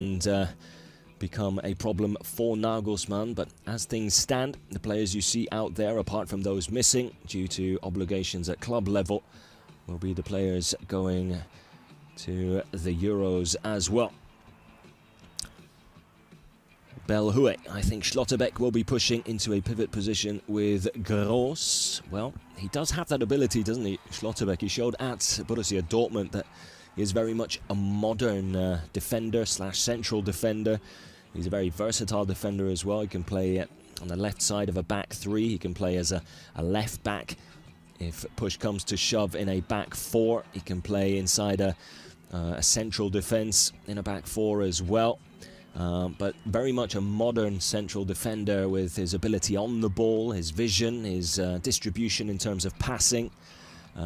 and become a problem for Nagelsmann. But as things stand, the players you see out there, apart from those missing due to obligations at club level, will be the players going to the Euros as well. Belhue, I think Schlotterbeck will be pushing into a pivot position with Gross. Well, he does have that ability, doesn't he, Schlotterbeck? He showed at Borussia Dortmund that he is very much a modern defender slash central defender. He's a very versatile defender as well. He can play on the left side of a back three. He can play as a left back if push comes to shove in a back four. He can play inside a central defence in a back four as well. But very much a modern central defender with his ability on the ball, his vision, his distribution in terms of passing.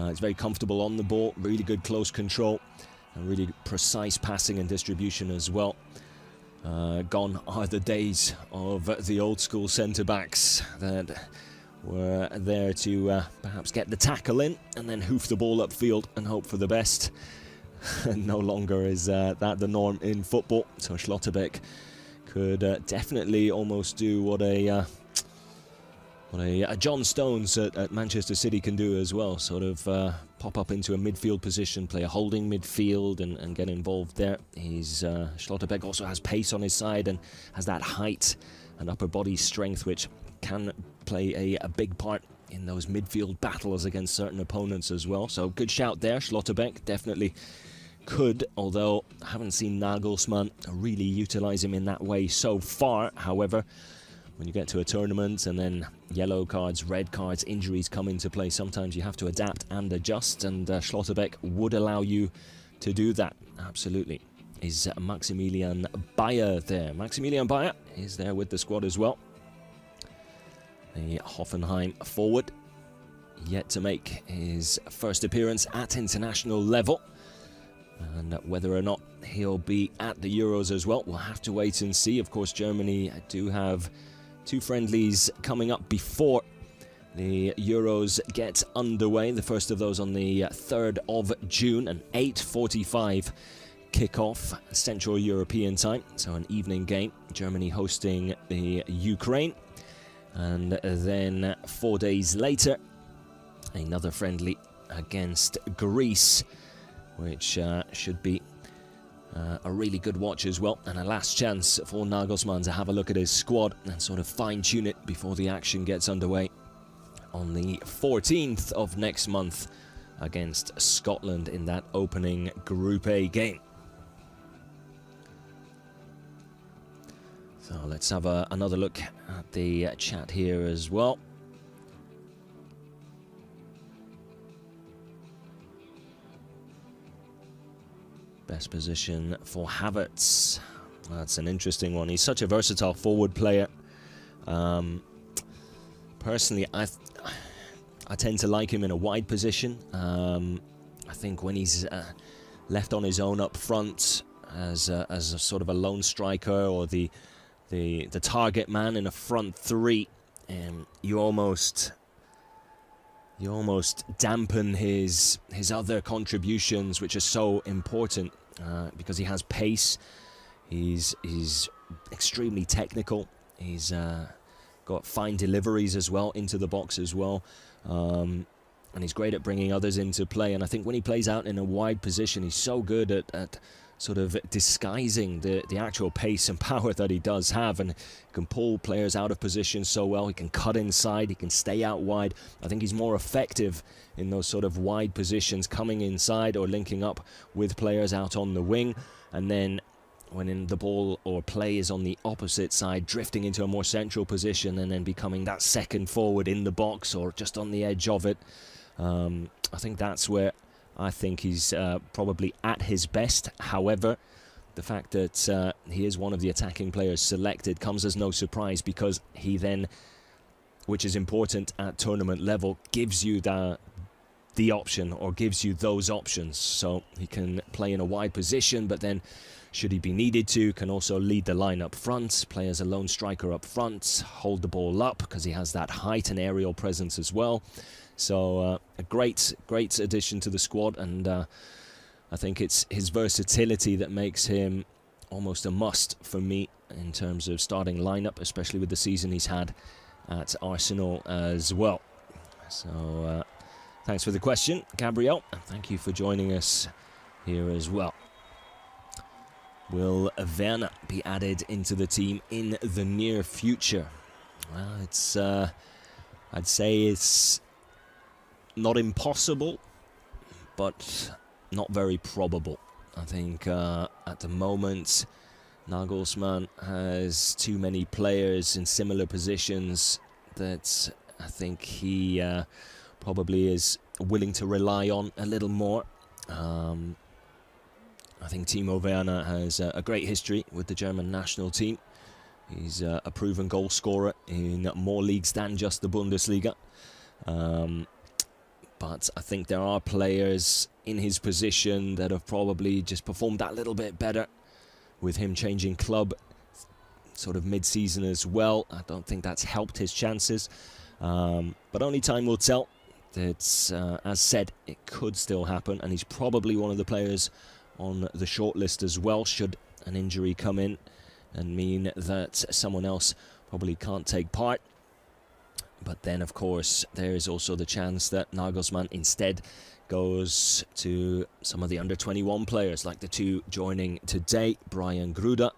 He's very comfortable on the ball, really good close control, and really precise passing and distribution as well. Gone are the days of the old school centre-backs that were there to perhaps get the tackle in and then hoof the ball upfield and hope for the best. No longer is that the norm in football. So Schlotterbeck could definitely almost do what a John Stones at Manchester City can do as well. Sort of pop up into a midfield position, play a holding midfield and get involved there. Schlotterbeck also has pace on his side and has that height and upper body strength, which can play a big part in those midfield battles against certain opponents as well. So good shout there, Schlotterbeck definitely could, although I haven't seen Nagelsmann really utilise him in that way so far. However, when you get to a tournament and then yellow cards, red cards, injuries come into play, sometimes you have to adapt and adjust, and Schlotterbeck would allow you to do that, absolutely. Is Maximilian Bayer there? Maximilian Bayer is there with the squad as well. The Hoffenheim forward, yet to make his first appearance at international level. And whether or not he'll be at the Euros as well, we'll have to wait and see. Of course, Germany do have two friendlies coming up before the Euros get underway. The first of those on the 3rd of June, an 8:45 kickoff Central European time. So an evening game. Germany hosting the Ukraine. And then 4 days later, another friendly against Greece, which should be a really good watch as well, and a last chance for Nagelsmann to have a look at his squad and sort of fine-tune it before the action gets underway on the 14th of next month against Scotland in that opening Group A game. So let's have another look at the chat here as well. Best position for Havertz. That's an interesting one. He's such a versatile forward player. Personally, I tend to like him in a wide position. I think when he's left on his own up front as a sort of a lone striker or the target man in a front three, you almost dampen his other contributions, which are so important, because he has pace, he's extremely technical, he's got fine deliveries as well into the box as well, and he's great at bringing others into play. And I think when he plays out in a wide position, he's so good at sort of disguising the actual pace and power that he does have, and can pull players out of position so well. He can cut inside, he can stay out wide. I think he's more effective in those sort of wide positions, coming inside or linking up with players out on the wing, and then when the ball or play is on the opposite side, drifting into a more central position and then becoming that second forward in the box or just on the edge of it. I think that's where I think he's probably at his best. However, the fact that he is one of the attacking players selected comes as no surprise, because he then, which is important at tournament level, gives you the option, or gives you those options. So he can play in a wide position, but then should he be needed to, can also lead the line up front, play as a lone striker up front, hold the ball up because he has that height and aerial presence as well. So a great addition to the squad, and I think it's his versatility that makes him almost a must for me in terms of starting lineup, especially with the season he's had at Arsenal as well. So thanks for the question, Gabriel, and thank you for joining us here as well. Will Werner be added into the team in the near future? Well, it's I'd say it's not impossible, but not very probable. I think at the moment Nagelsmann has too many players in similar positions that I think he probably is willing to rely on a little more. I think Timo Werner has a great history with the German national team. He's a proven goal scorer in more leagues than just the Bundesliga. But I think there are players in his position that have probably just performed that little bit better with him changing club sort of mid-season as well. I don't think that's helped his chances. But only time will tell. It's, as said, it could still happen, and he's probably one of the players on the shortlist as well, should an injury come in and mean that someone else probably can't take part. But then, of course, there is also the chance that Nagelsmann instead goes to some of the under-21 players, like the two joining today, Brian Gruda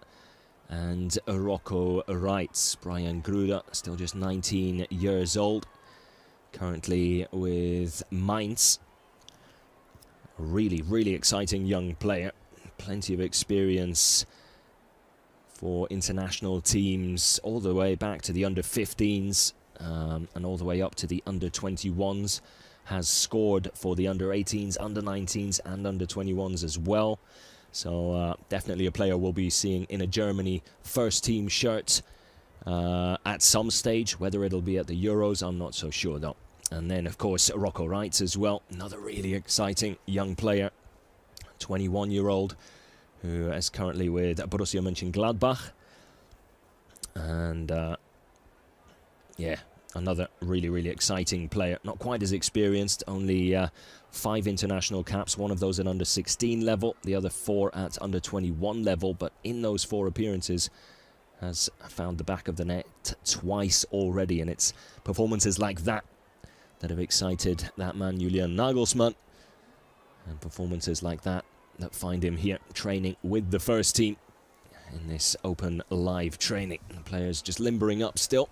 and Rocco Reitz. Brian Gruda, still just 19 years old, currently with Mainz. A really, really exciting young player. Plenty of experience for international teams, all the way back to the under-15s and all the way up to the under-21s. Has scored for the under-18s, under-19s and under-21s as well. So definitely a player we'll be seeing in a Germany first-team shirt at some stage. Whether it'll be at the Euros, I'm not so sure though. And then, of course, Rocco Reitz as well. Another really exciting young player. 21-year-old who is currently with Borussia Mönchengladbach. And, yeah, another really, really exciting player. Not quite as experienced. Only 5 international caps. One of those at under-16 level. The other 4 at under-21 level. But in those 4 appearances has found the back of the net twice already. And it's performances like that that have excited that man Julian Nagelsmann, and performances like that that find him here training with the first team in this open live training. The players just limbering up still.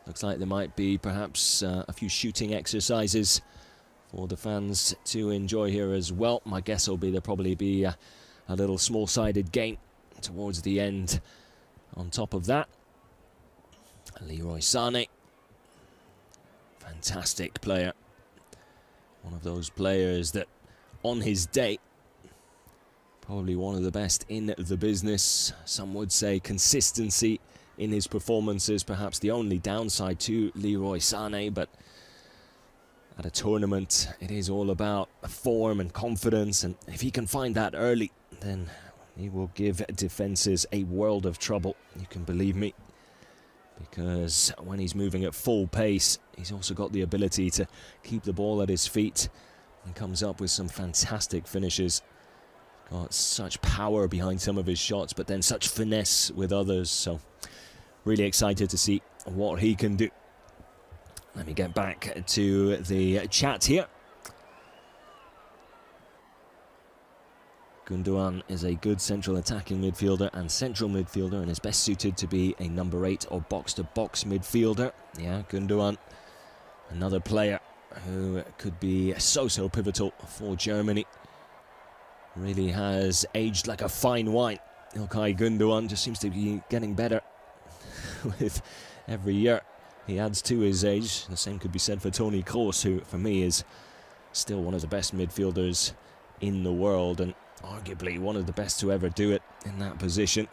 Looks like there might be perhaps a few shooting exercises for the fans to enjoy here as well. My guess will be there'll probably be a little small-sided game towards the end on top of that. Leroy Sané, fantastic player. One of those players that, on his day, probably one of the best in the business. Some would say consistency in his performances, perhaps the only downside to Leroy Sané, but at a tournament, it is all about form and confidence, and if he can find that early, then he will give defences a world of trouble, you can believe me. Because when he's moving at full pace, he's also got the ability to keep the ball at his feet and comes up with some fantastic finishes. Got such power behind some of his shots, but then such finesse with others. So really excited to see what he can do. Let me get back to the chat here. Gundogan is a good central attacking midfielder and central midfielder, and is best suited to be a number 8 or box-to-box midfielder. Yeah, Gundogan, another player who could be so pivotal for Germany. Really has aged like a fine wine. Ilkay Gundogan just seems to be getting better with every year he adds to his age. The same could be said for Toni Kroos, who for me is still one of the best midfielders in the world, and arguably one of the best to ever do it in that position.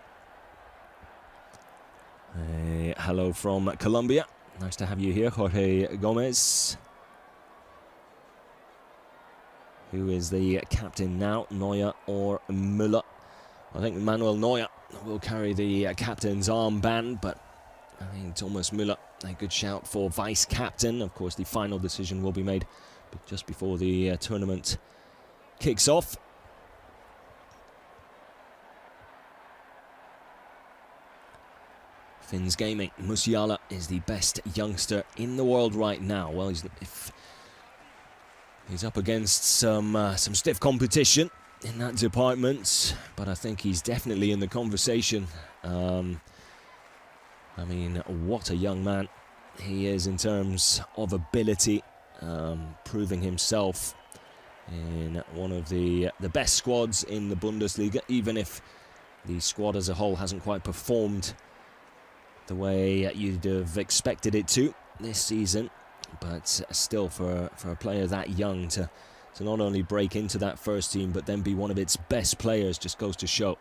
Hello from Colombia. Nice to have you here, Jorge Gomez. Who is the captain now, Neuer or Müller? I think Manuel Neuer will carry the captain's armband, but I think Thomas Müller, a good shout for vice-captain. Of course, the final decision will be made just before the tournament kicks off. Finns Gaming. Musiala is the best youngster in the world right now. Well, he's up against some stiff competition in that department, but I think he's definitely in the conversation. I mean, what a young man he is in terms of ability, proving himself in one of the best squads in the Bundesliga, even if the squad as a whole hasn't quite performed the way you'd have expected it to this season. But still, for a player that young to not only break into that first team but then be one of its best players just goes to show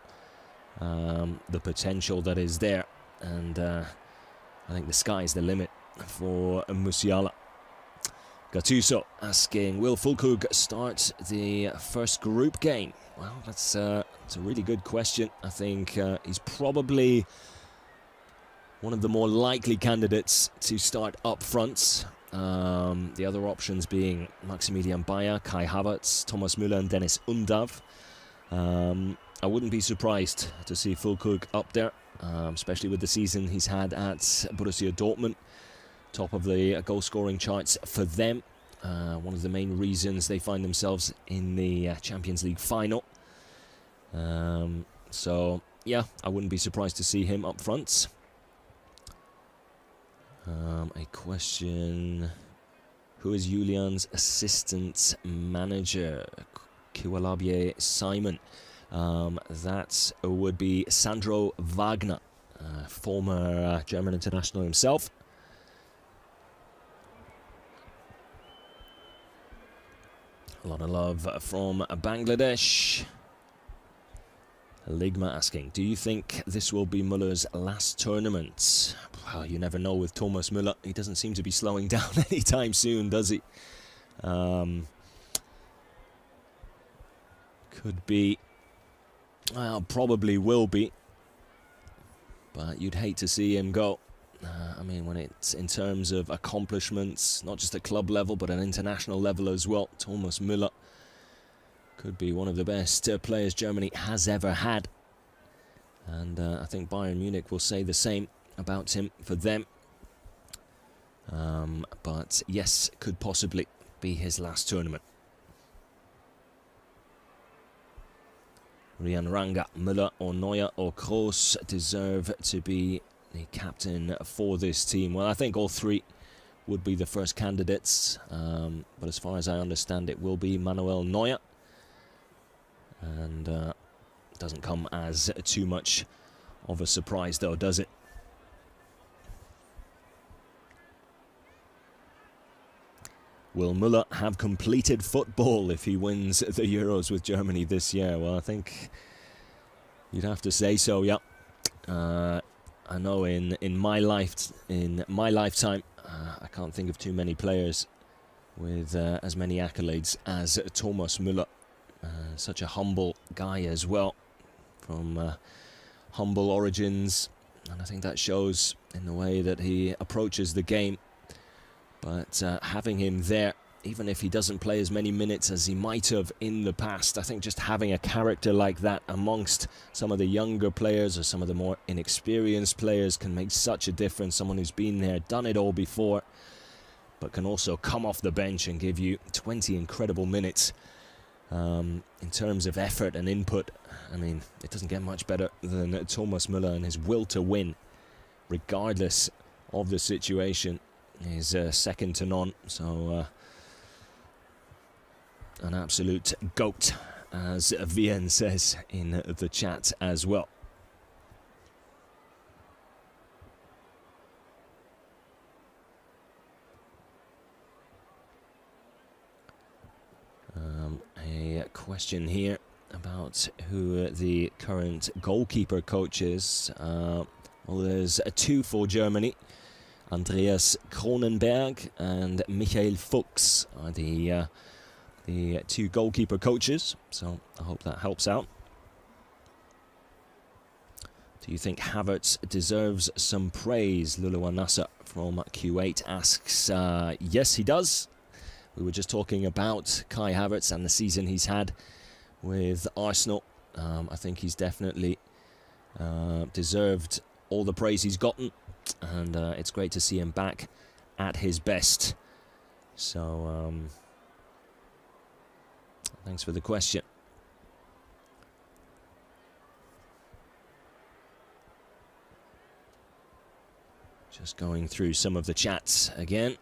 the potential that is there. And I think the sky's the limit for Musiala. Gattuso asking, will Füllkrug start the first group game? Well, that's a really good question. I think he's probably one of the more likely candidates to start up front. The other options being Maximilian Bayer, Kai Havertz, Thomas Müller and Dennis Undav. I wouldn't be surprised to see Füllkrug up there, especially with the season he's had at Borussia Dortmund. Top of the goal-scoring charts for them. One of the main reasons they find themselves in the Champions League final. So, yeah, I wouldn't be surprised to see him up front. A question: who is Julian's assistant manager? Kiwalabye Simon. That would be Sandro Wagner, former German international himself. A lot of love from Bangladesh. Ligma asking, do you think this will be Müller's last tournament? Well, you never know with Thomas Müller. He doesn't seem to be slowing down anytime soon, does he? Could be. Well, probably will be. But you'd hate to see him go. I mean, when it's in terms of accomplishments, not just at club level, but at international level as well, Thomas Müller could be one of the best players Germany has ever had. And I think Bayern Munich will say the same about him for them. But yes, could possibly be his last tournament. Rian Ranga, Müller or Neuer or Kroos deserve to be the captain for this team. Well, I think all three would be the first candidates. But as far as I understand, it will be Manuel Neuer. And doesn't come as too much of a surprise, though, does it? Will Müller have completed football if he wins the Euros with Germany this year? Well, I think you'd have to say so, yeah. I know in my lifetime, I can't think of too many players with as many accolades as Thomas Müller. Such a humble guy as well, from humble origins, and I think that shows in the way that he approaches the game. But having him there, even if he doesn't play as many minutes as he might have in the past, I think just having a character like that amongst some of the younger players or some of the more inexperienced players can make such a difference. Someone who's been there, done it all before, but can also come off the bench and give you 20 incredible minutes. In terms of effort and input, I mean, it doesn't get much better than Thomas Müller, and his will to win, regardless of the situation, is second to none. So, an absolute GOAT, as Vian says in the chat as well. A question here about who the current goalkeeper coach is. Well, there's two for Germany. Andreas Kronenberg and Michael Fuchs are the two goalkeeper coaches, so I hope that helps out. Do you think Havertz deserves some praise? Lulu Nasser from Q8 asks, yes, he does. We were just talking about Kai Havertz and the season he's had with Arsenal. I think he's definitely deserved all the praise he's gotten, and it's great to see him back at his best. So, thanks for the question. Just going through some of the chats again.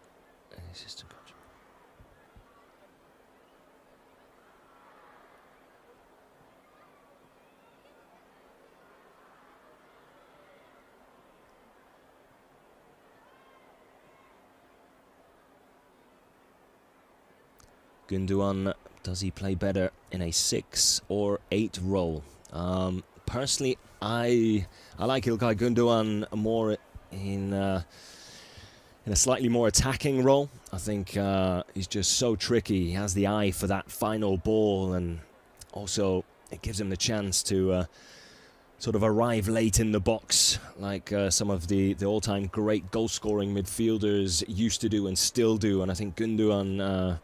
Gundogan, does he play better in a 6 or 8 role? Personally, I like Ilkay Gundogan more in a slightly more attacking role. I think he's just so tricky. He has the eye for that final ball, and also it gives him the chance to sort of arrive late in the box, like some of the all-time great goal-scoring midfielders used to do and still do. And I think Gundogan,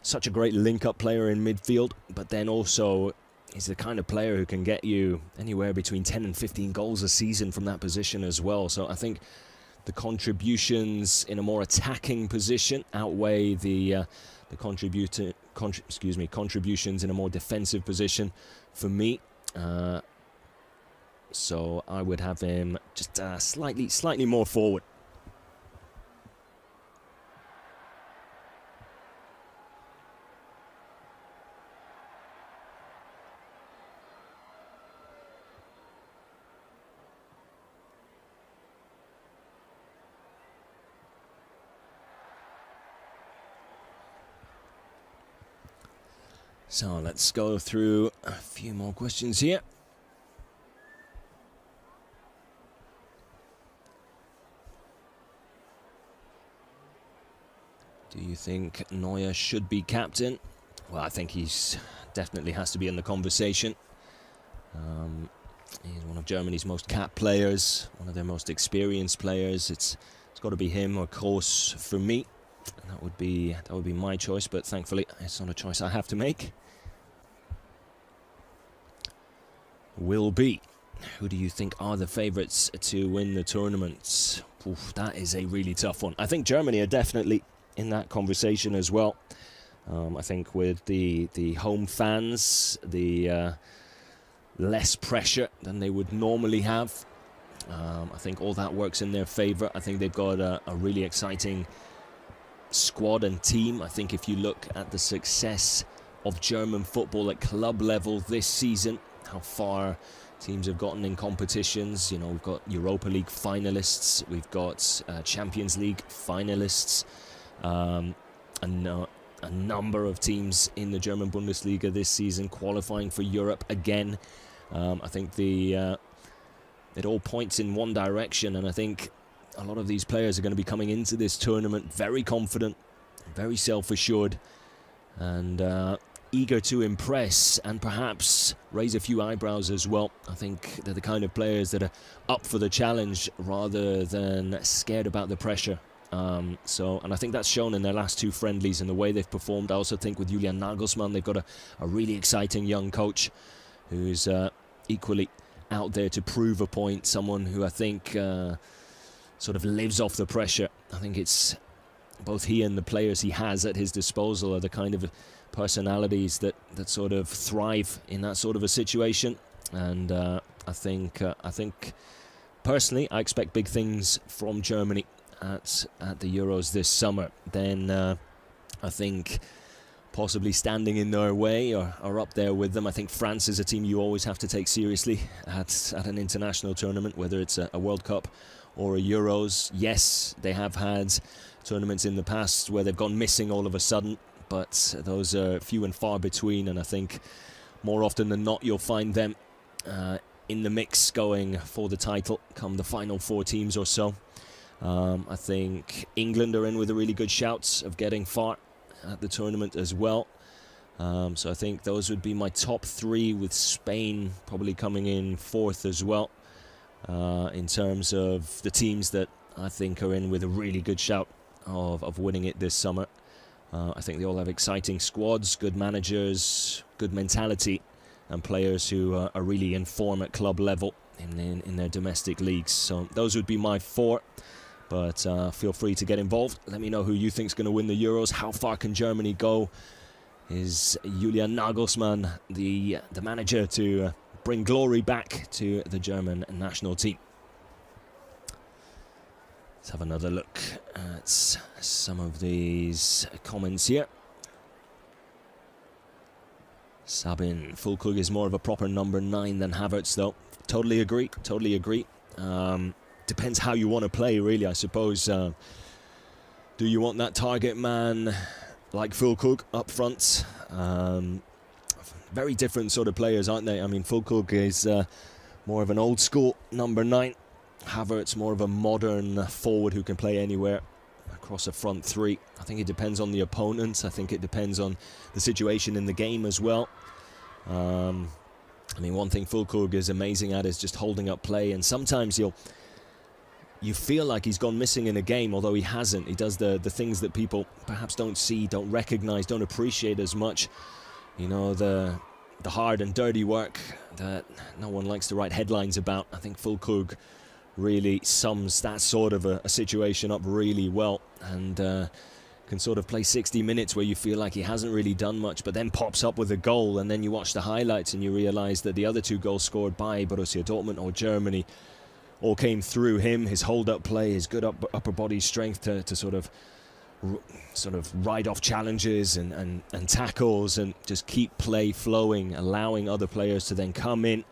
such a great link-up player in midfield, but then also he's the kind of player who can get you anywhere between 10 and 15 goals a season from that position as well. So I think the contributions in a more attacking position outweigh the contributions in a more defensive position for me. So I would have him just slightly more forward. So let's go through a few more questions here. Do you think Neuer should be captain? Well, I think he's definitely has to be in the conversation. He's one of Germany's most capped players, one of their most experienced players. It's got to be him, of course, for me. And that would be my choice, but thankfully it's not a choice I have to make. Will be. Who do you think are the favourites to win the tournament? Oof, that is a really tough one. I think Germany are definitely in that conversation as well. I think with the home fans, the less pressure than they would normally have. I think all that works in their favour. I think they've got a really exciting squad and team. I think if you look at the success of German football at club level this season, how far teams have gotten in competitions. You know, we've got Europa League finalists, we've got Champions League finalists, a number of teams in the German Bundesliga this season qualifying for Europe again. I think it all points in one direction, and I think a lot of these players are going to be coming into this tournament very confident, very self-assured, and eager to impress and perhaps raise a few eyebrows as well. I think they're the kind of players that are up for the challenge rather than scared about the pressure. And I think that's shown in their last 2 friendlies and the way they've performed. I also think with Julian Nagelsmann, they've got a really exciting young coach who's equally out there to prove a point, someone who I think sort of lives off the pressure. I think it's both he and the players he has at his disposal are the kind of personalities that sort of thrive in that sort of a situation. And I think personally, I expect big things from Germany at the Euros this summer. Then I think possibly standing in their way or up there with them. I think France is a team you always have to take seriously at an international tournament, whether it's a World Cup or a Euros. Yes, they have had tournaments in the past where they've gone missing all of a sudden, but those are few and far between, and I think more often than not you'll find them in the mix going for the title come the final 4 teams or so. I think England are in with a really good shout of getting far at the tournament as well. So I think those would be my top 3, with Spain probably coming in 4th as well, in terms of the teams that I think are in with a really good shout of winning it this summer. I think they all have exciting squads, good managers, good mentality, and players who are really in form at club level. in their domestic leagues. So those would be my 4. But feel free to get involved. Let me know who you think is going to win the Euros. How far can Germany go? Is Julian Nagelsmann the manager to bring glory back to the German national team? Let's have another look at some of these comments here. Sabin, Füllkrug is more of a proper number 9 than Havertz, though. Totally agree, totally agree. Depends how you want to play, really, I suppose. Do you want that target man like Füllkrug up front? Very different sort of players, aren't they? I mean, Füllkrug is more of an old school number 9. Havertz more of a modern forward who can play anywhere across a front 3. I think it depends on the opponent. I think it depends on the situation in the game as well. I mean, one thing Füllkrug is amazing at is just holding up play, and sometimes you feel like he's gone missing in a game, although he hasn't. He does the things that people perhaps don't see, don't recognize, don't appreciate as much. You know, the hard and dirty work that no one likes to write headlines about. I think Füllkrug really sums that sort of a situation up really well, and can sort of play 60 minutes where you feel like he hasn't really done much, but then pops up with a goal, and then you watch the highlights and you realize that the other 2 goals scored by Borussia Dortmund or Germany all came through him, his hold-up play, his good upper body strength to sort of ride off challenges and tackles and just keep play flowing, allowing other players to then come in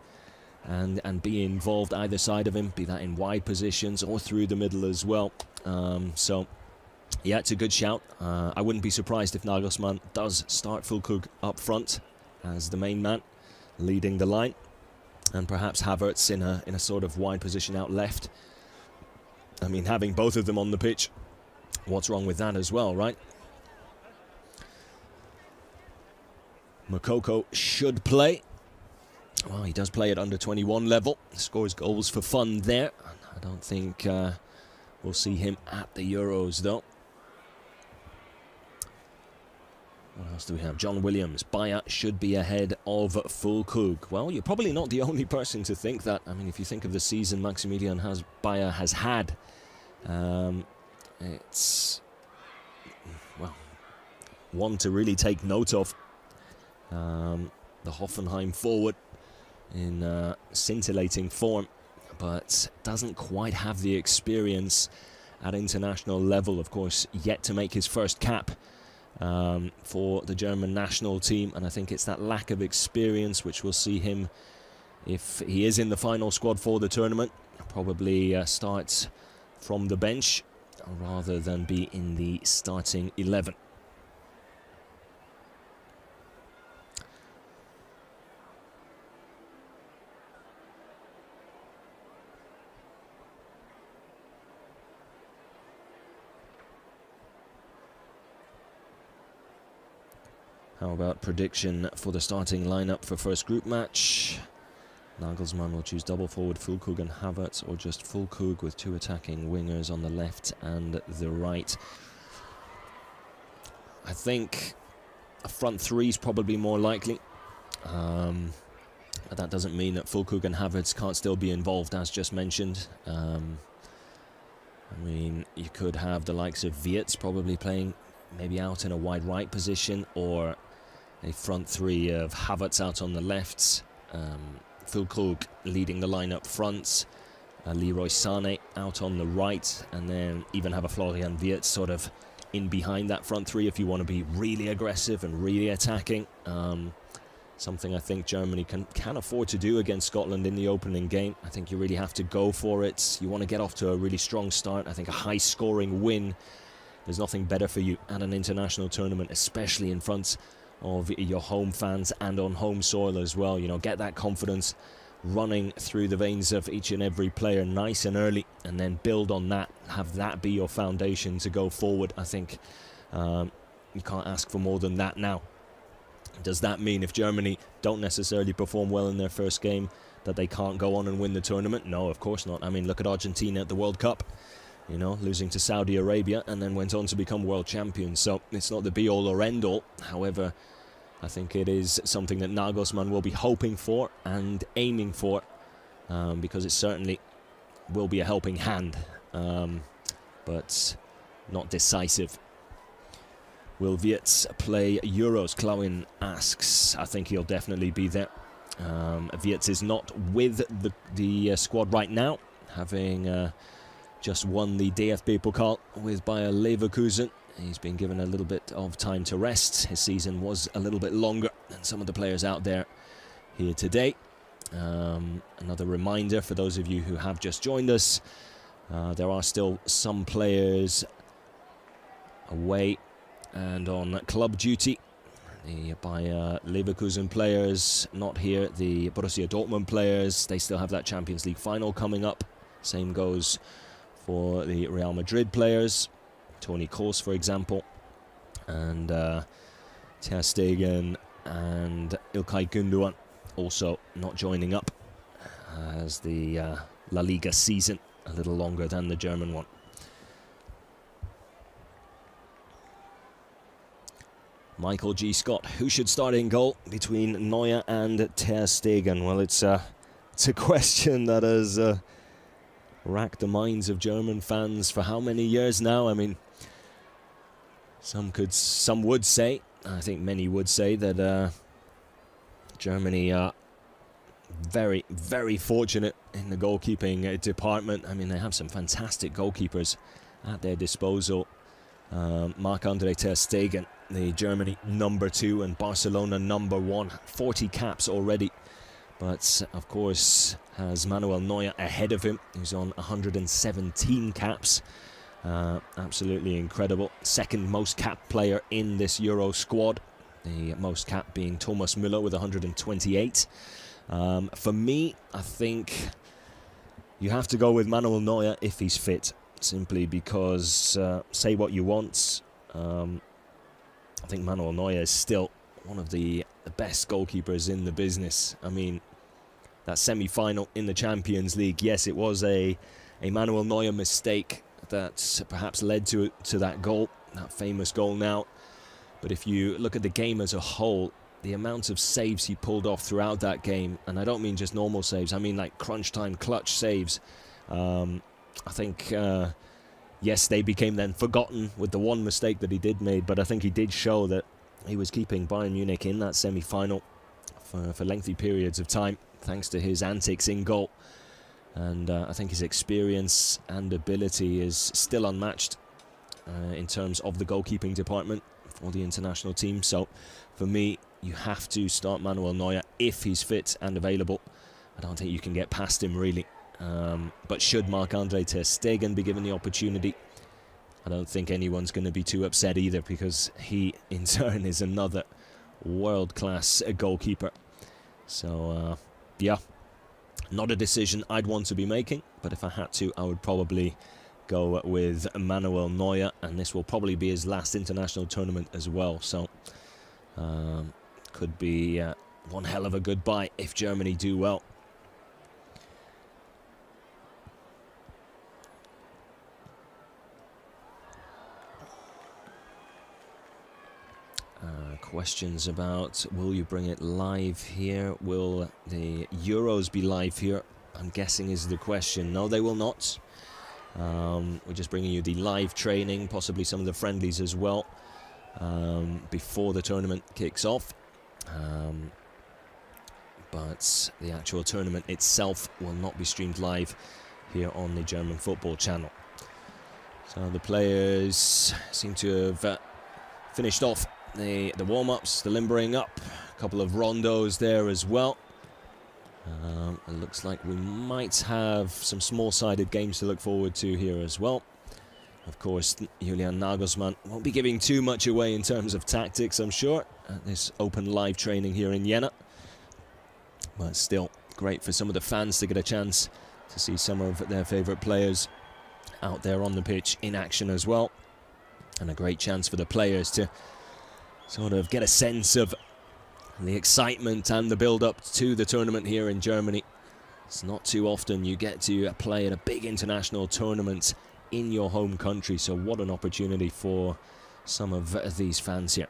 and be involved either side of him, be that in wide positions or through the middle as well. So, yeah, it's a good shout. I wouldn't be surprised if Nagelsmann does start Füllkrug up front as the main man, leading the line, and perhaps Havertz in a sort of wide position out left. I mean, having both of them on the pitch, what's wrong with that as well, right? Moukoko should play. Well, he does play at under 21 level, scores goals for fun there. I don't think we'll see him at the Euros, though. What else do we have? John Williams, Bayer should be ahead of Füllkrug. Well, you're probably not the only person to think that. I mean, if you think of the season Maximilian Bayer has had, it's, well, one to really take note of. The Hoffenheim forward in scintillating form, but doesn't quite have the experience at international level. Of course, yet to make his first cap for the German national team, and I think it's that lack of experience which will see him, if he is in the final squad for the tournament, probably starts from the bench rather than be in the starting 11. How about prediction for the starting lineup for first group match? Nagelsmann will choose double forward Füllkrug and Havertz, or just Füllkrug with 2 attacking wingers on the left and the right. I think a front 3 is probably more likely. But that doesn't mean that Füllkrug and Havertz can't still be involved, as just mentioned. I mean, you could have the likes of Wirtz probably playing maybe out in a wide right position, or a front 3 of Havertz out on the left, Füllkrug leading the line up front, Leroy Sané out on the right, and then even have a Florian Wirtz sort of in behind that front 3 if you want to be really aggressive and really attacking. Something I think Germany can afford to do against Scotland in the opening game. I think you really have to go for it. You want to get off to a really strong start. I think a high-scoring win, there's nothing better for you at an international tournament, especially in front of your home fans and on home soil as well. You know, get that confidence running through the veins of each and every player nice and early, and then build on that. Have that be your foundation to go forward. I think you can't ask for more than that now. Does that mean if Germany don't necessarily perform well in their first game that they can't go on and win the tournament? No, of course not. I mean, look at Argentina at the World Cup. You know, losing to Saudi Arabia and then went on to become world champions. So it's not the be-all or end-all. However, I think it is something that Nagelsmann will be hoping for and aiming for because it certainly will be a helping hand, but not decisive. Will Wirtz play Euros? Clauin asks. I think he'll definitely be there. Wirtz is not with the squad right now, having just won the DFB Pokal with Bayer Leverkusen. He's been given a little bit of time to rest. His season was a little bit longer than some of the players out there here today. Another reminder for those of you who have just joined us, there are still some players away and on club duty. The Bayer Leverkusen players not here. The Borussia Dortmund players, they still have that Champions League final coming up. Same goes for the Real Madrid players, Toni Kroos for example, and Ter Stegen and İlkay Gündoğan also not joining up, as the La Liga season a little longer than the German one. Michael G. Scott, who should start in goal between Neuer and Ter Stegen? Well, it's a question that has racked the minds of German fans for how many years now? I mean, some would say, I think many would say that Germany are very, very fortunate in the goalkeeping department. I mean, they have some fantastic goalkeepers at their disposal. Marc-Andre Ter Stegen, the Germany #2 and Barcelona #1, 40 caps already. But, of course, has Manuel Neuer ahead of him, who's on 117 caps. Absolutely incredible. Second most capped player in this Euro squad. The most capped being Thomas Müller with 128. For me, I think you have to go with Manuel Neuer if he's fit. Simply because, say what you want, I think Manuel Neuer is still one of the best goalkeepers in the business. I mean, that semi-final in the Champions League, yes, it was a Manuel Neuer mistake that perhaps led to that goal, that famous goal now. But if you look at the game as a whole, the amount of saves he pulled off throughout that game, and I don't mean just normal saves, I mean like crunch time, clutch saves. I think, yes, they became then forgotten with the one mistake that he did make, but I think he did show that he was keeping Bayern Munich in that semi-final for lengthy periods of time, thanks to his antics in goal. And I think his experience and ability is still unmatched in terms of the goalkeeping department for the international team. So, for me, you have to start Manuel Neuer if he's fit and available. I don't think you can get past him, really. But should Marc-Andre Ter Stegen be given the opportunity, I don't think anyone's going to be too upset either, because he, in turn, is another world-class goalkeeper. So, yeah, not a decision I'd want to be making, but if I had to, I would probably go with Manuel Neuer, and this will probably be his last international tournament as well. So, could be one hell of a goodbye if Germany do well. Questions about, will you bring it live here? Will the Euros be live here? I'm guessing is the question. No, they will not. We're just bringing you the live training, possibly some of the friendlies as well, before the tournament kicks off. But the actual tournament itself will not be streamed live here on the German football channel. So the players seem to have finished off the warm-ups, the limbering up, a couple of rondos there as well. It looks like we might have some small-sided games to look forward to here as well. Of course, Julian Nagelsmann won't be giving too much away in terms of tactics, I'm sure, at this open live training here in Jena. But still, great for some of the fans to get a chance to see some of their favourite players out there on the pitch in action as well. And a great chance for the players to sort of get a sense of the excitement and the build-up to the tournament here in Germany. It's not too often you get to play at a big international tournament in your home country, so what an opportunity for some of these fans here.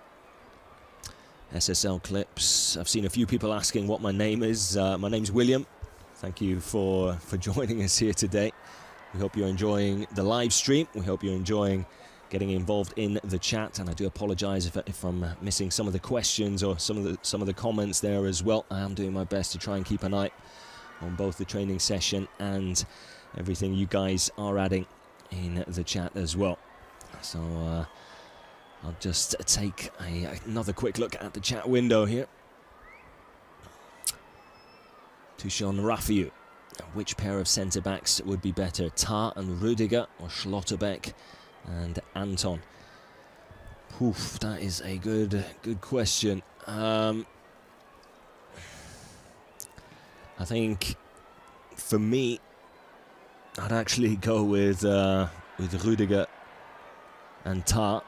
SSL clips. I've seen a few people asking what my name is. My name's William. Thank you for joining us here today. We hope you're enjoying the live stream. We hope you're enjoying getting involved in the chat, and I do apologize if I'm missing some of the questions or some of the comments there as well. I am doing my best to try and keep an eye on both the training session and everything you guys are adding in the chat as well. So I'll just take another quick look at the chat window here. Tushan Rafiu, which pair of centre-backs would be better, Tah and Rüdiger or Schlotterbeck and Anton? Oof, that is a good question. I think for me, I'd actually go with Rüdiger and Tah,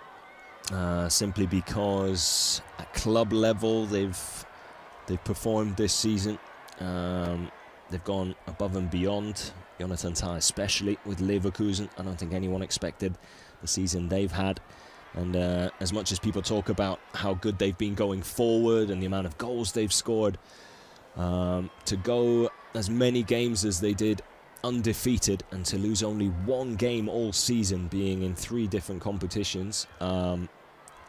simply because at club level they've performed this season. They've gone above and beyond. Jonathan Tah especially with Leverkusen. I don't think anyone expected the season they've had. And as much as people talk about how good they've been going forward and the amount of goals they've scored, to go as many games as they did undefeated and to lose only one game all season, being in 3 different competitions, I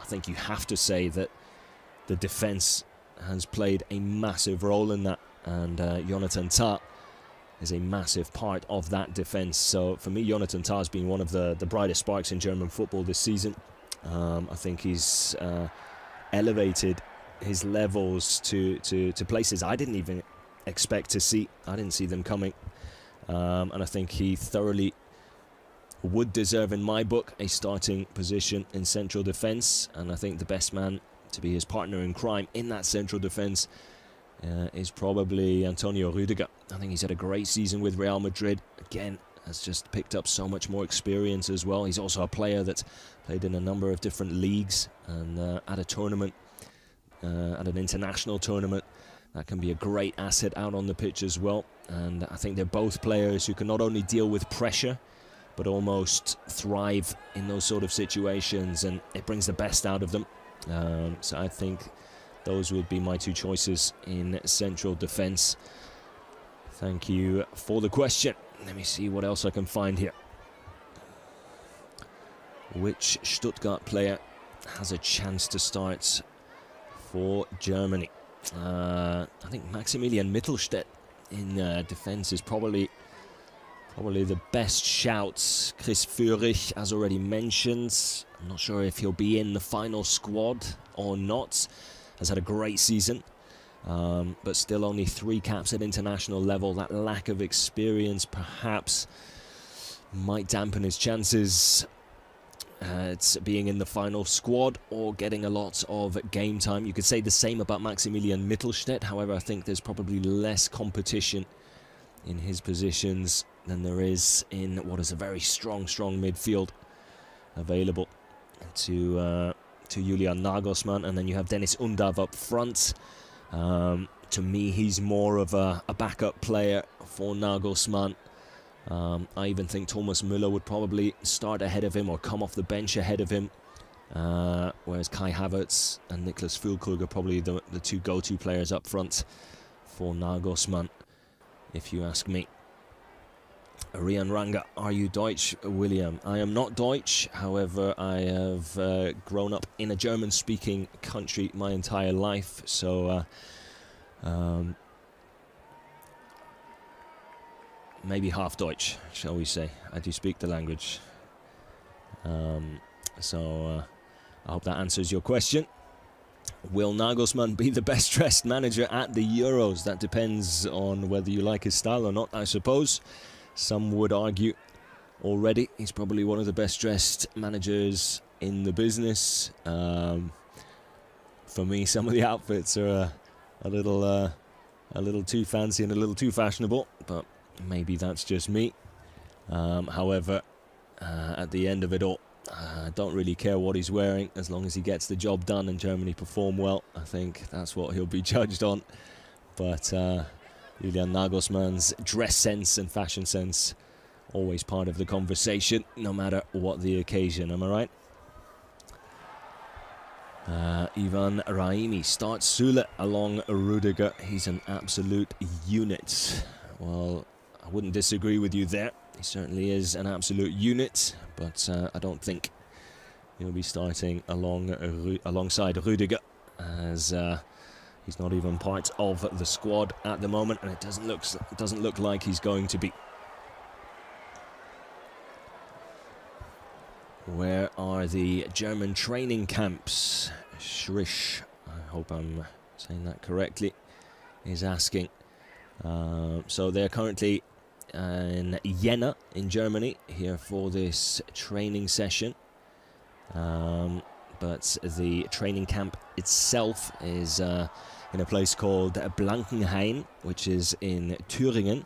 think you have to say that the defence has played a massive role in that. And Jonathan Tah is a massive part of that defence. So for me, Jonathan Tah has been one of the brightest sparks in German football this season. I think he's elevated his levels to places I didn't even expect to see. I didn't see them coming. And I think he thoroughly would deserve, in my book, a starting position in central defence. And I think the best man to be his partner in crime in that central defence is probably Antonio Rüdiger. I think he's had a great season with Real Madrid. Again, has just picked up so much more experience as well. He's also a player that's played in a number of different leagues and at a tournament, at an international tournament. That can be a great asset out on the pitch as well. And I think they're both players who can not only deal with pressure, but almost thrive in those sort of situations, and it brings the best out of them. So I think those would be my 2 choices in central defence. Thank you for the question. Let me see what else I can find here. Which Stuttgart player has a chance to start for Germany? I think Maximilian Mittelstädt in defence is probably the best shout. Chris Führich, as already mentioned, I'm not sure if he'll be in the final squad or not. Has had a great season, but still only 3 caps at international level. That lack of experience perhaps might dampen his chances at being in the final squad or getting a lot of game time. You could say the same about Maximilian Mittelstädt. However, I think there's probably less competition in his positions than there is in what is a very strong midfield available to Julian Nagelsmann. And then you have Dennis Undav up front. To me, he's more of a backup player for Nagelsmann. I even think Thomas Müller would probably start ahead of him or come off the bench ahead of him. Whereas Kai Havertz and Niklas Füllkrug are probably the 2 go-to players up front for Nagelsmann, if you ask me. Rian Ranga, are you Deutsch, William? I am not Deutsch, however, I have grown up in a German-speaking country my entire life, so maybe half Deutsch, shall we say. I do speak the language. So I hope that answers your question. Will Nagelsmann be the best dressed manager at the Euros? That depends on whether you like his style or not, I suppose. Some would argue already he's probably one of the best dressed managers in the business. For me, some of the outfits are a little too fancy and a little too fashionable, but maybe that's just me. However, at the end of it all, I don't really care what he's wearing as long as he gets the job done and Germany perform well. I think that's what he'll be judged on. But Julian Nagelsmann's dress sense and fashion sense, always part of the conversation, no matter what the occasion. Am I right? Ivan Raimi starts Süle along Rüdiger. He's an absolute unit. well, I wouldn't disagree with you there. He certainly is an absolute unit, but I don't think he'll be starting alongside Rüdiger, as he's not even part of the squad at the moment, and it doesn't look like he's going to be. Where are the German training camps? Schrisch, I hope I'm saying that correctly, is asking. So they're currently in Jena in Germany here for this training session. But the training camp itself is in a place called Blankenhain, which is in Thüringen.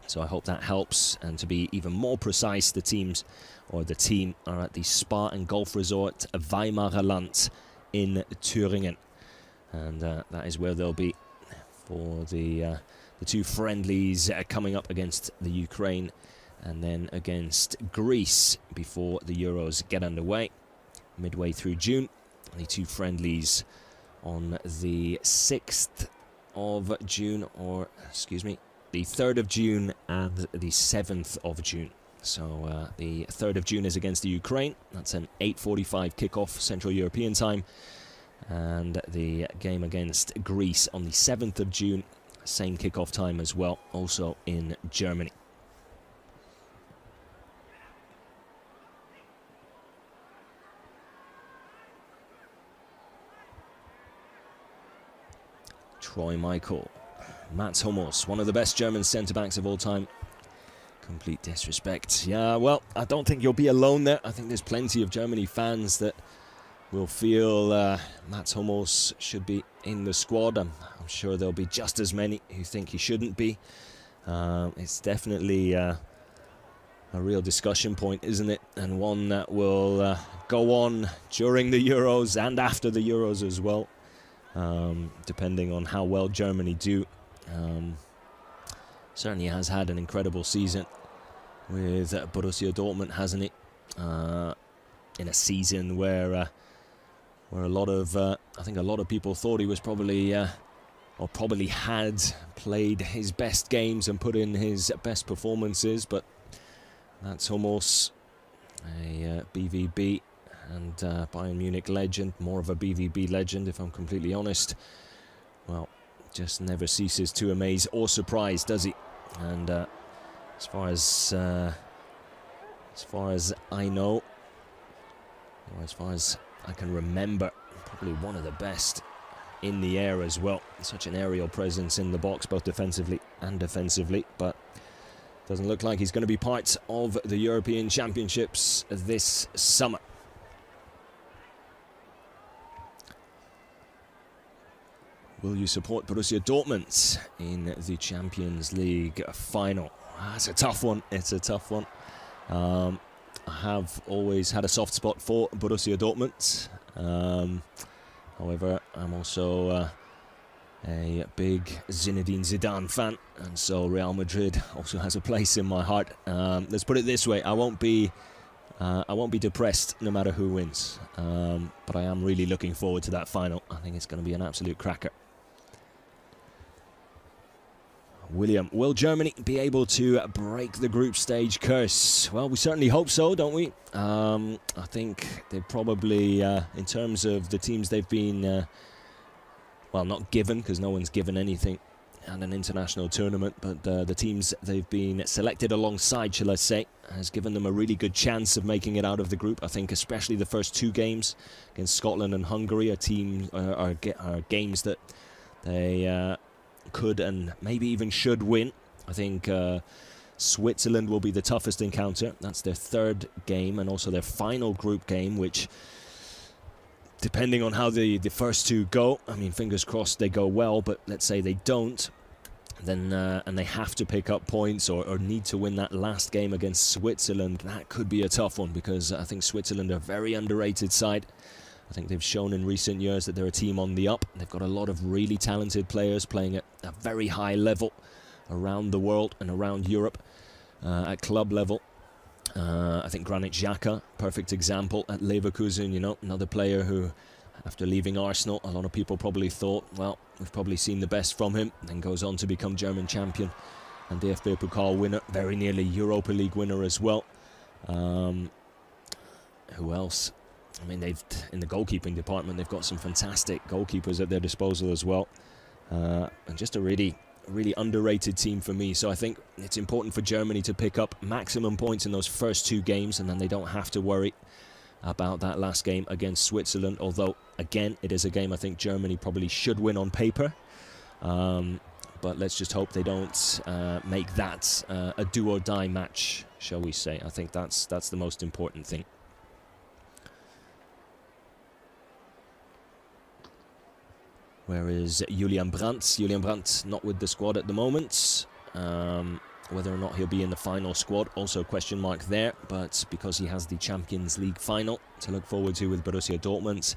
So I hope that helps. And to be even more precise, the team are at the Spa and Golf Resort Weimarer Land in Thüringen. And that is where they'll be for the two friendlies coming up against the Ukraine and then against Greece before the Euros get underway midway through June. The two friendlies on the 6th of June, or excuse me, the 3rd of June and the 7th of June. So the 3rd of June is against the Ukraine. That's an 8:45 kickoff Central European time. And the game against Greece on the 7th of June, same kickoff time as well, also in Germany. Troy Michael, Mats Hummels, one of the best German centre-backs of all time. Complete disrespect. Yeah, well, I don't think you'll be alone there. I think there's plenty of Germany fans that will feel Mats Hummels should be in the squad. I'm sure there'll be just as many who think he shouldn't be. It's definitely a real discussion point, isn't it? And one that will go on during the Euros and after the Euros as well, depending on how well Germany do. Certainly has had an incredible season with Borussia Dortmund, hasn't it? In a season where a lot of, I think a lot of people thought he was probably, or probably had played his best games and put in his best performances, but that's Hummels, a BVB and Bayern Munich legend, more of a BVB legend if I'm completely honest. Well, just never ceases to amaze or surprise, does he? And as far as I know, or as far as I can remember, probably one of the best in the air as well. Such an aerial presence in the box, both defensively and defensively, but doesn't look like he's going to be part of the European Championships this summer. Will you support Borussia Dortmund in the Champions League final? That's a tough one. It's a tough one. I have always had a soft spot for Borussia Dortmund. However, I'm also a big Zinedine Zidane fan, and so Real Madrid also has a place in my heart. Let's put it this way: I won't be depressed no matter who wins. But I am really looking forward to that final. I think it's going to be an absolute cracker. William, will Germany be able to break the group stage curse? Well, we certainly hope so, don't we? I think they probably, in terms of the teams they've been, well, not given, because no one's given anything at an international tournament, but the teams they've been selected alongside, shall I say, has given them a really good chance of making it out of the group. I think especially the first two games against Scotland and Hungary are games that they could and maybe even should win. I think Switzerland will be the toughest encounter. That's their third game and also their final group game, which, depending on how the first two go, I mean, fingers crossed they go well, but let's say they don't, then and they have to pick up points or need to win that last game against Switzerland, that could be a tough one, because I think Switzerland are a very underrated side. I think they've shown in recent years that they're a team on the up. They've got a lot of really talented players playing at a very high level around the world and around Europe at club level. I think Granit Xhaka, perfect example at Leverkusen, you know, another player who After leaving Arsenal, a lot of people probably thought, well, we've probably seen the best from him. Then goes on to become German champion and DFB Pokal winner, very nearly Europa League winner as well. Who else? I mean, in the goalkeeping department, they've got some fantastic goalkeepers at their disposal as well. And just a really underrated team for me. So I think it's important for Germany to pick up maximum points in those first 2 games, and then they don't have to worry about that last game against Switzerland. Although, again, it is a game I think Germany probably should win on paper. But let's just hope they don't make that a do-or-die match, shall we say. I think that's the most important thing. Where is Julian Brandt? Julian Brandt not with the squad at the moment. Whether or not he'll be in the final squad, also a question mark there. But because he has the Champions League final to look forward to with Borussia Dortmund,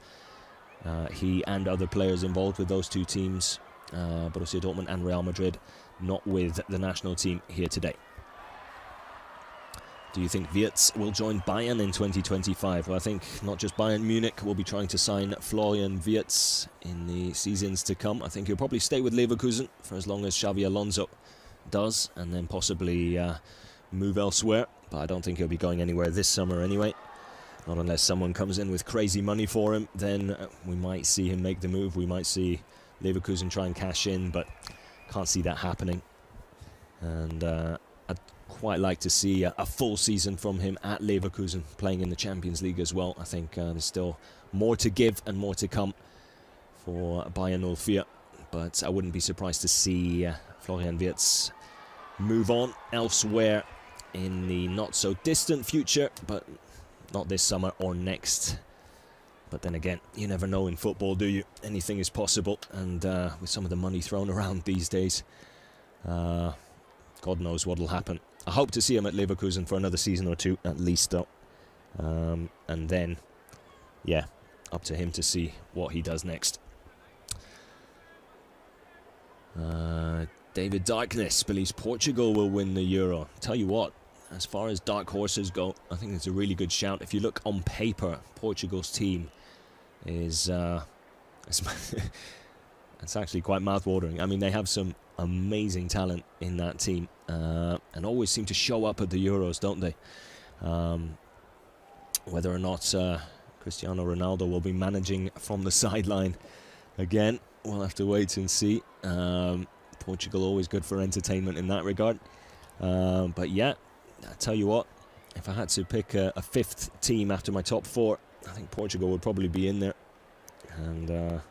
he and other players involved with those 2 teams, Borussia Dortmund and Real Madrid, not with the national team here today. Do you think Wirtz will join Bayern in 2025? Well, I think not just Bayern Munich will be trying to sign Florian Wirtz in the seasons to come. I think he'll probably stay with Leverkusen for as long as Xabi Alonso does, and then possibly move elsewhere. But I don't think he'll be going anywhere this summer anyway. Not unless someone comes in with crazy money for him, then we might see him make the move. We might see Leverkusen try and cash in, but can't see that happening. And I'd quite like to see a full season from him at Leverkusen, playing in the Champions League as well. I think there's still more to give and more to come for Bayern 04. But I wouldn't be surprised to see Florian Wirtz move on elsewhere in the not-so-distant future, but not this summer or next. But then again, you never know in football, do you? Anything is possible, and with some of the money thrown around these days, God knows what will happen. I hope to see him at Leverkusen for another season or 2, at least, though. And then, yeah, up to him to see what he does next. David Darkness believes Portugal will win the Euro. Tell you what, as far as dark horses go, I think it's a really good shout. If you look on paper, Portugal's team is it's actually quite mouth-watering. I mean, they have some amazing talent in that team, and always seem to show up at the Euros, don't they? Whether or not Cristiano Ronaldo will be managing from the sideline again, we'll have to wait and see. Portugal always good for entertainment in that regard. But yeah, I tell you what, if I had to pick a 5th team after my top 4, I think Portugal would probably be in there. And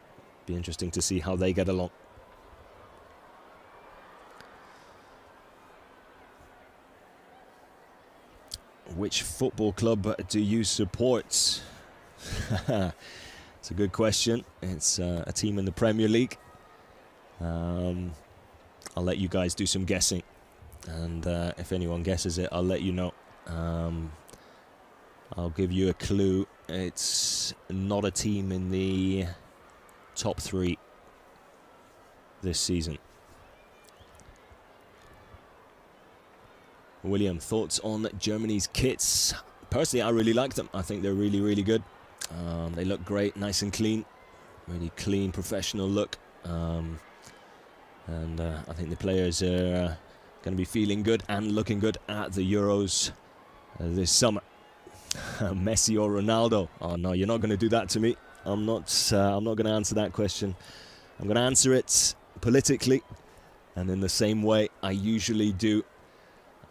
be interesting to see how they get along. Which football club do you support? It's a good question. It's a team in the Premier League. I'll let you guys do some guessing, and if anyone guesses it, I'll let you know. I'll give you a clue. It's not a team in the top 3 this season. William, thoughts on Germany's kits? Personally, I really like them. I think they're really, really good. They look great, nice and clean. Really clean, professional look. And I think the players are going to be feeling good and looking good at the Euros this summer. Messi or Ronaldo? Oh no, you're not going to do that to me. I'm not going to answer that question. I'm going to answer it politically, and in the same way I usually do.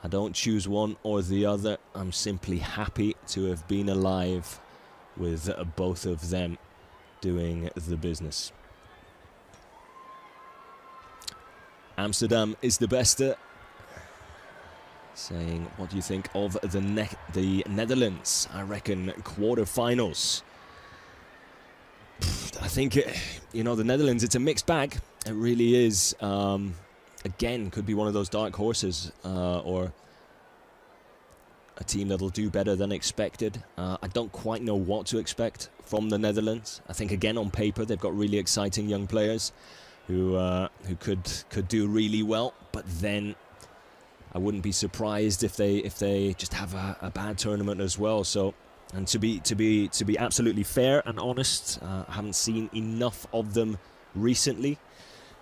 I don't choose one or the other. I'm simply happy to have been alive with both of them doing the business. Amsterdam is the best. Saying, what do you think of the Netherlands? I reckon quarter-finals. I think, you know, the Netherlands, it's a mixed bag. It really is. Again, could be one of those dark horses, or a team that'll do better than expected. I don't quite know what to expect from the Netherlands. I think, again, on paper, they've got really exciting young players who could do really well, but then I wouldn't be surprised if they just have a bad tournament as well. So And to be absolutely fair and honest, I haven't seen enough of them recently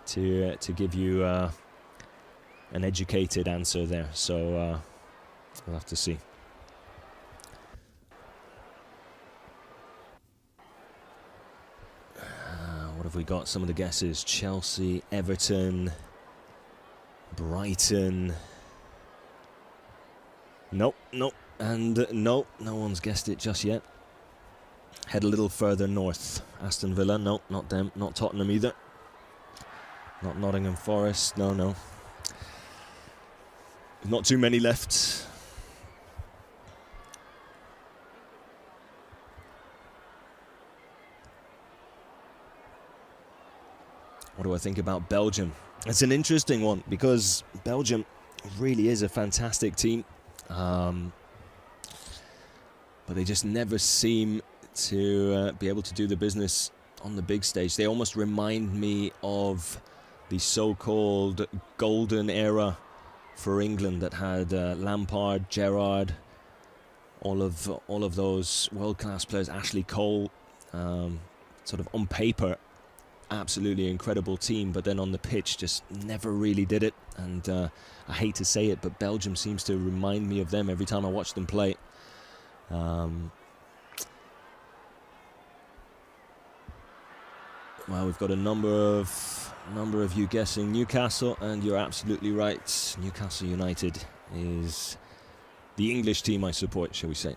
to give you an educated answer there. So we'll have to see. What have we got? Some of the guesses: Chelsea, Everton, Brighton. Nope, nope, and no one's guessed it just yet. Head a little further north. Aston Villa, no, not them. Not Tottenham either. Not Nottingham Forest, no. Not too many left. What do I think about Belgium? It's an interesting one because Belgium really is a fantastic team. But they just never seem to be able to do the business on the big stage. They almost remind me of the so-called golden era for England that had Lampard, Gerrard, all of those world-class players, Ashley Cole, sort of on paper, absolutely incredible team, but then on the pitch just never really did it. And I hate to say it, but Belgium seems to remind me of them every time I watch them play. Well, we've got a number of you guessing Newcastle, and you're absolutely right. Newcastle United is the English team I support, shall we say.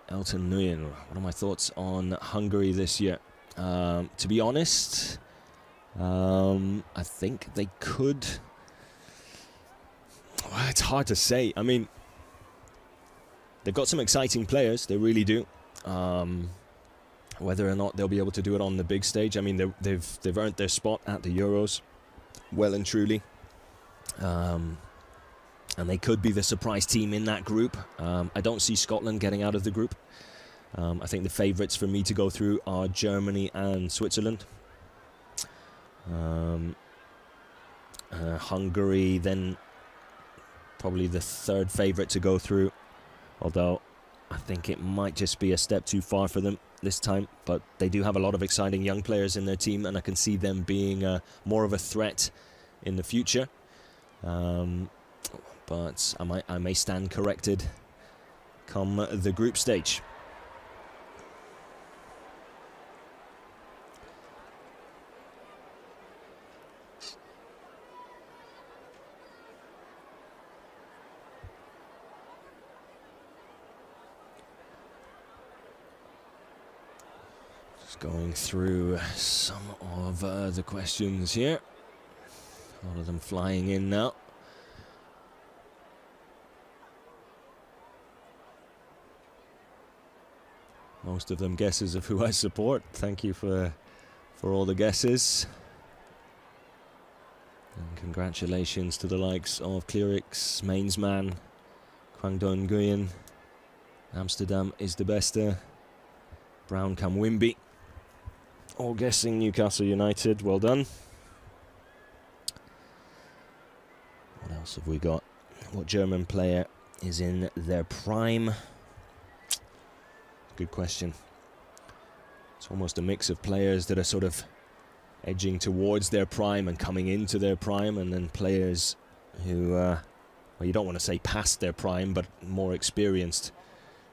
Elton Nguyen, what are my thoughts on Hungary this year? To be honest, I think they could... Well, it's hard to say. I mean, they've got some exciting players, they really do. Whether or not they'll be able to do it on the big stage, I mean, they've earned their spot at the Euros, well and truly. And they could be the surprise team in that group. I don't see Scotland getting out of the group. I think the favourites for me to go through are Germany and Switzerland. Hungary, then probably the third favourite to go through. Although I think it might just be a step too far for them this time. But they do have a lot of exciting young players in their team, and I can see them being more of a threat in the future. But I may stand corrected come the group stage. Just going through some of the questions here. A lot of them flying in now. Most of them guesses of who I support. Thank you for all the guesses. And congratulations to the likes of Clerix, Mainsman, Kwangdong Nguyen, Amsterdam is the beste, Brown Kamwimbi. All guessing Newcastle United. Well done. What else have we got? What German player is in their prime? Good question. It's almost a mix of players that are sort of edging towards their prime and coming into their prime, and then players who, well, you don't want to say past their prime, but more experienced,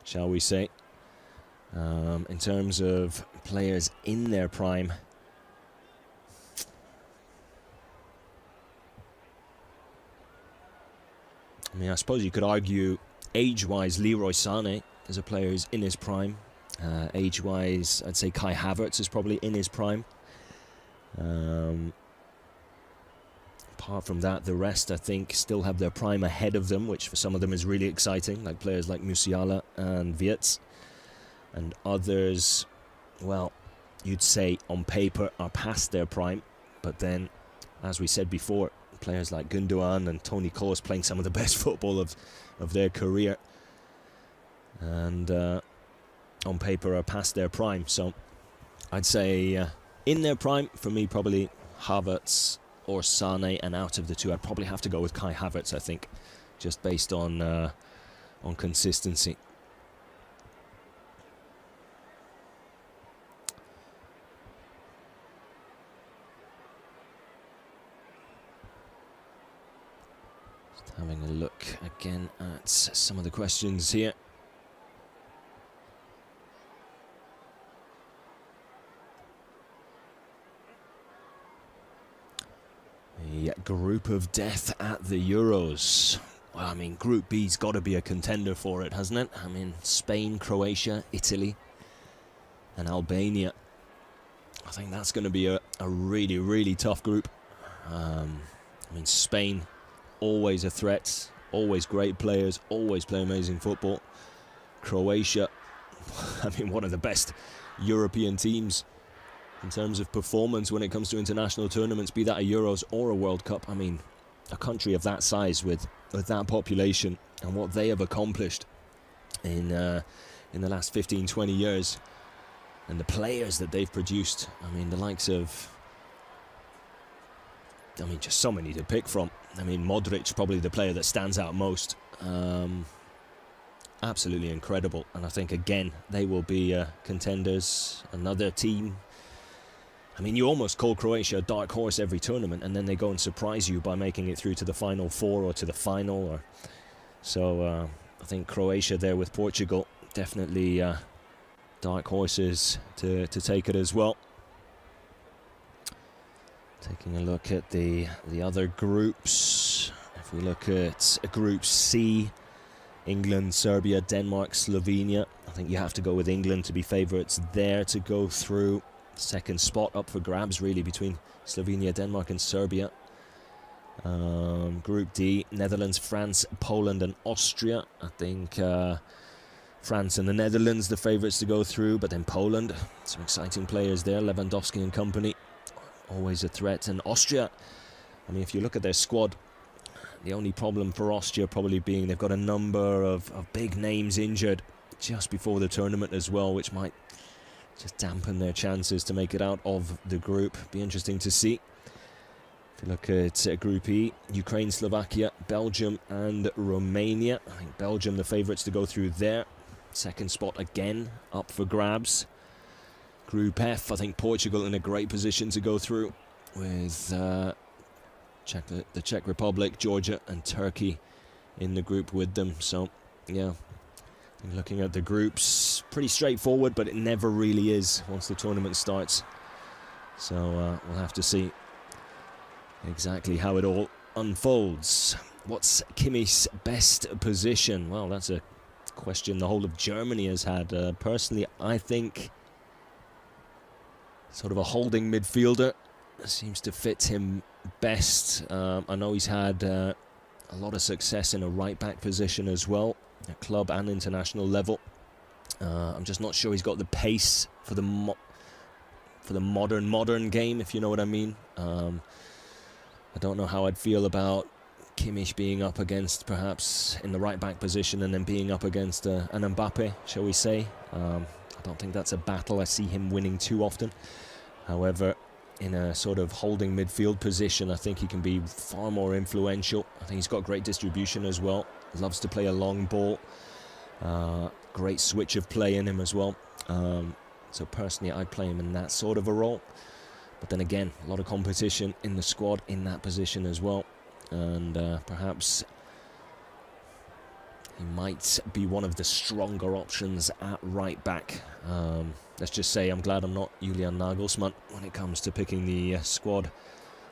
shall we say. In terms of players in their prime, I mean, I suppose you could argue age-wise Leroy Sané is a player who's in his prime. Age-wise, I'd say Kai Havertz is probably in his prime. Apart from that, the rest, I think, still have their prime ahead of them, which for some of them is really exciting, like players like Musiala and Wirtz. And others, well, you'd say on paper are past their prime. But then, as we said before, players like Gundogan and Toni Kroos playing some of the best football of their career. And on paper are past their prime. So I'd say in their prime, for me, probably Havertz or Sane, and out of the two, I'd probably have to go with Kai Havertz, I think, just based on consistency. Just having a look again at some of the questions here. The group of death at the Euros. Well, I mean, Group B's got to be a contender for it, hasn't it? I mean, Spain, Croatia, Italy, and Albania. I think that's going to be a really, really tough group. I mean, Spain, always a threat, always great players, always play amazing football. Croatia, I mean, one of the best European teams in terms of performance when it comes to international tournaments, be that a Euros or a World Cup. I mean, a country of that size with that population and what they have accomplished in the last 15, 20 years, and the players that they've produced. I mean, the likes of, I mean, just so many to pick from. I mean, Modric, probably the player that stands out most. Absolutely incredible. And I think, again, they will be contenders. Another team. I mean, you almost call Croatia a dark horse every tournament, and then they go and surprise you by making it through to the Final Four or to the final. So I think Croatia there with Portugal, definitely dark horses to take it as well. Taking a look at the other groups. If we look at Group C, England, Serbia, Denmark, Slovenia. I think you have to go with England to be favourites there to go through. Second spot up for grabs, really, between Slovenia, Denmark and Serbia. Group D, Netherlands, France, Poland and Austria. I think France and the Netherlands, the favourites to go through, but then Poland, some exciting players there, Lewandowski and company, always a threat. And Austria, I mean, if you look at their squad, the only problem for Austria probably being they've got a number of big names injured just before the tournament as well, which might just dampen their chances to make it out of the group. Be interesting to see. If you look at Group E, Ukraine, Slovakia, Belgium and Romania. I think Belgium the favourites to go through there. Second spot again up for grabs. Group F, I think Portugal in a great position to go through with the Czech Republic, Georgia and Turkey in the group with them. So, yeah. Looking at the groups, pretty straightforward, but it never really is once the tournament starts. So we'll have to see exactly how it all unfolds. What's Kimmich's best position? Well, that's a question the whole of Germany has had. Personally, I think sort of a holding midfielder seems to fit him best. I know he's had a lot of success in a right-back position as well, at club and international level. I'm just not sure he's got the pace for the modern game, if you know what I mean. I don't know how I'd feel about Kimmich being up against, perhaps in the right-back position, and then being up against an Mbappe, shall we say. I don't think that's a battle I see him winning too often. However, in a sort of holding midfield position, I think he can be far more influential. I think he's got great distribution as well. Loves to play a long ball. Great switch of play in him as well. So personally, I'd play him in that sort of a role. But then again, a lot of competition in the squad in that position as well. And perhaps he might be one of the stronger options at right back. Let's just say I'm glad I'm not Julian Nagelsmann when it comes to picking the squad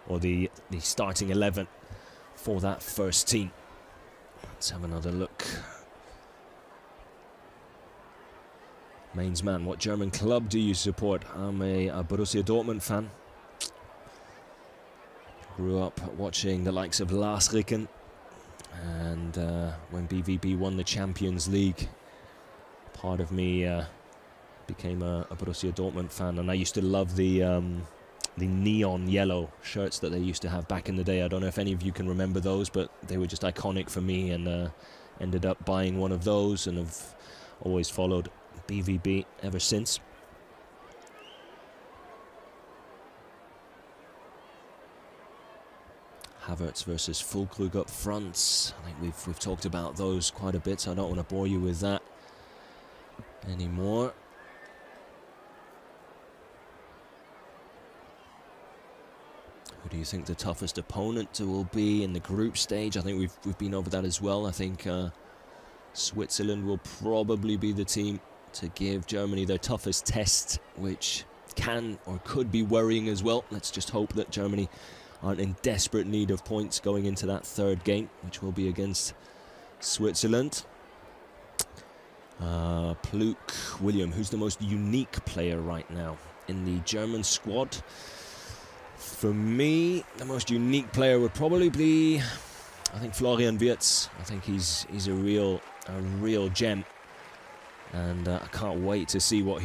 or the starting 11 for that first team. Let's have another look. Mainz man, what German club do you support? I'm a Borussia Dortmund fan. Grew up watching the likes of Lars Ricken, and when BVB won the Champions League, part of me became a Borussia Dortmund fan, and I used to love the neon yellow shirts that they used to have back in the day. I don't know if any of you can remember those, but they were just iconic for me, and ended up buying one of those and have always followed BVB ever since. Havertz versus Füllkrug up front. I think we've talked about those quite a bit, so I don't want to bore you with that anymore. Who do you think the toughest opponent will be in the group stage? I think we've been over that as well. I think Switzerland will probably be the team to give Germany their toughest test, which can or could be worrying as well. Let's just hope that Germany aren't in desperate need of points going into that third game, which will be against Switzerland. Pluk, William, who's the most unique player right now in the German squad? For me, the most unique player would probably be, I think, Florian Wirtz. I think he's a real gem, and I can't wait to see what he